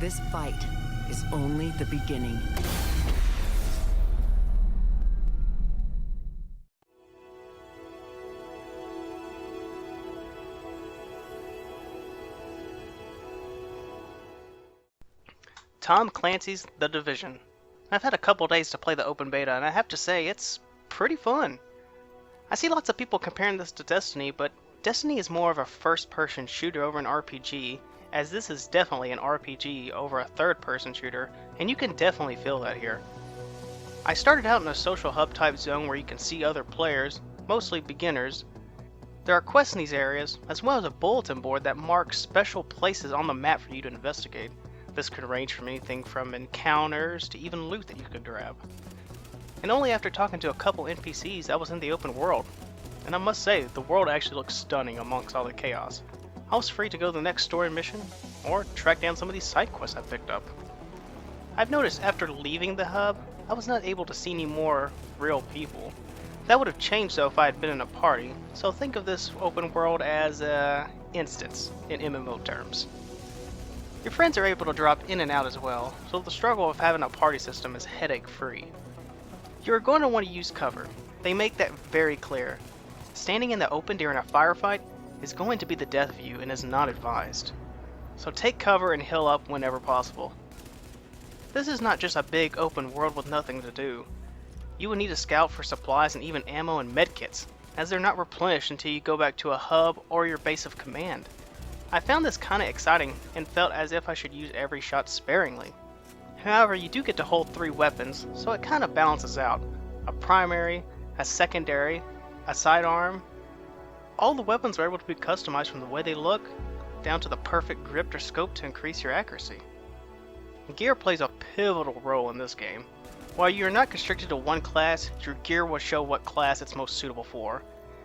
This fight is only the beginning. Tom Clancy's The Division. I've had a couple days to play the open beta, and I have to say, it's pretty fun. I see lots of people comparing this to Destiny, but Destiny is more of a first-person shooter over an RPG, as this is definitely an RPG over a third-person shooter, and you can definitely feel that here. I started out in a social hub type zone where you can see other players, mostly beginners. There are quests in these areas, as well as a bulletin board that marks special places on the map for you to investigate. This could range from anything from encounters to even loot that you could grab. And only after talking to a couple NPCs I was in the open world. And I must say, the world actually looks stunning amongst all the chaos. I was free to go to the next story mission, or track down some of these side quests I picked up. I've noticed after leaving the hub, I was not able to see any more real people. That would have changed though if I had been in a party, so think of this open world as an instance in MMO terms. Your friends are able to drop in and out as well, so the struggle of having a party system is headache-free. You are going to want to use cover. They make that very clear. Standing in the open during a firefight is going to be the death of you and is not advised. So take cover and heal up whenever possible. This is not just a big open world with nothing to do. You will need to scout for supplies and even ammo and medkits, as they're not replenished until you go back to a hub or your base of command. I found this kinda exciting and felt as if I should use every shot sparingly. However, you do get to hold 3 weapons, so it kinda balances out. A primary, a secondary, a sidearm. All the weapons are able to be customized from the way they look, down to the perfect grip or scope to increase your accuracy. Gear plays a pivotal role in this game. While you are not constricted to one class, your gear will show what class it's most suitable for.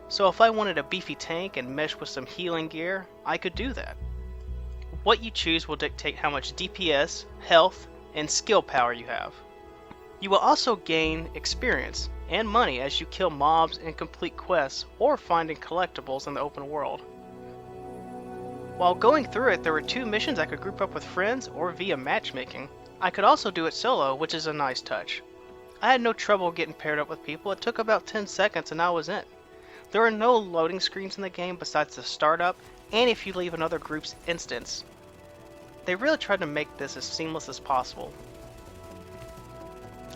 So if I wanted a beefy tank and mesh with some healing gear, I could do that. What you choose will dictate how much DPS, health, and skill power you have. You will also gain experience and money as you kill mobs and complete quests or finding collectibles in the open world. While going through it, there were 2 missions I could group up with friends or via matchmaking. I could also do it solo, which is a nice touch. I had no trouble getting paired up with people. It took about 10 seconds and I was in. There are no loading screens in the game besides the startup and if you leave another group's instance. They really tried to make this as seamless as possible.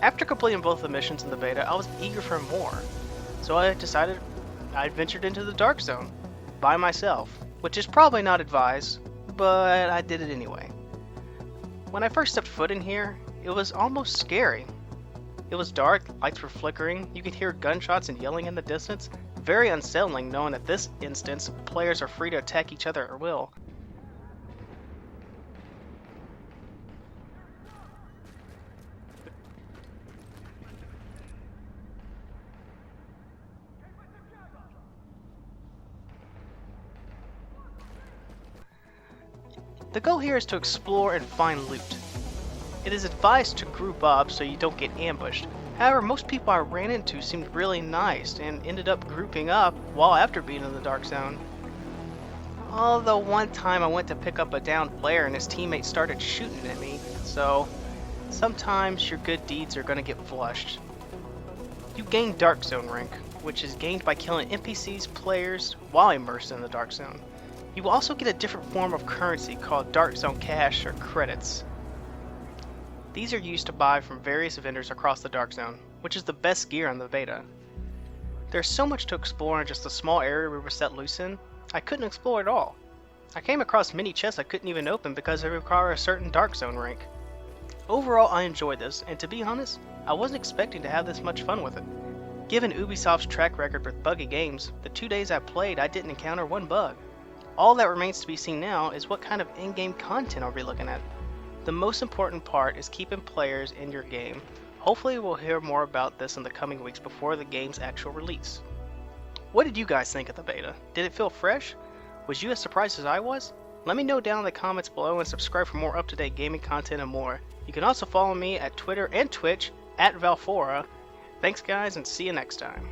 After completing both the missions in the beta, I was eager for more, so I decided I'd ventured into the Dark Zone by myself, which is probably not advised, but I did it anyway. When I first stepped foot in here, it was almost scary. It was dark, lights were flickering, you could hear gunshots and yelling in the distance. Very unsettling knowing that this instance, players are free to attack each other at will. The goal here is to explore and find loot. It is advised to group up so you don't get ambushed. However, most people I ran into seemed really nice and ended up grouping up while after being in the Dark Zone. Although one time I went to pick up a downed player and his teammates started shooting at me, so sometimes your good deeds are going to get flushed. You gain Dark Zone rank, which is gained by killing NPCs players while immersed in the Dark Zone. You will also get a different form of currency called Dark Zone Cash or credits. These are used to buy from various vendors across the Dark Zone, which is the best gear in the beta. There's so much to explore in just the small area we were set loose in, I couldn't explore it all. I came across many chests I couldn't even open because they require a certain Dark Zone rank. Overall, I enjoyed this, and to be honest, I wasn't expecting to have this much fun with it. Given Ubisoft's track record with buggy games, the 2 days I played I didn't encounter one bug. All that remains to be seen now is what kind of in-game content are we looking at. The most important part is keeping players in your game. Hopefully we'll hear more about this in the coming weeks before the game's actual release. What did you guys think of the beta? Did it feel fresh? Was you as surprised as I was? Let me know down in the comments below and subscribe for more up-to-date gaming content and more. You can also follow me at Twitter and Twitch at Valfora. Thanks guys and see you next time.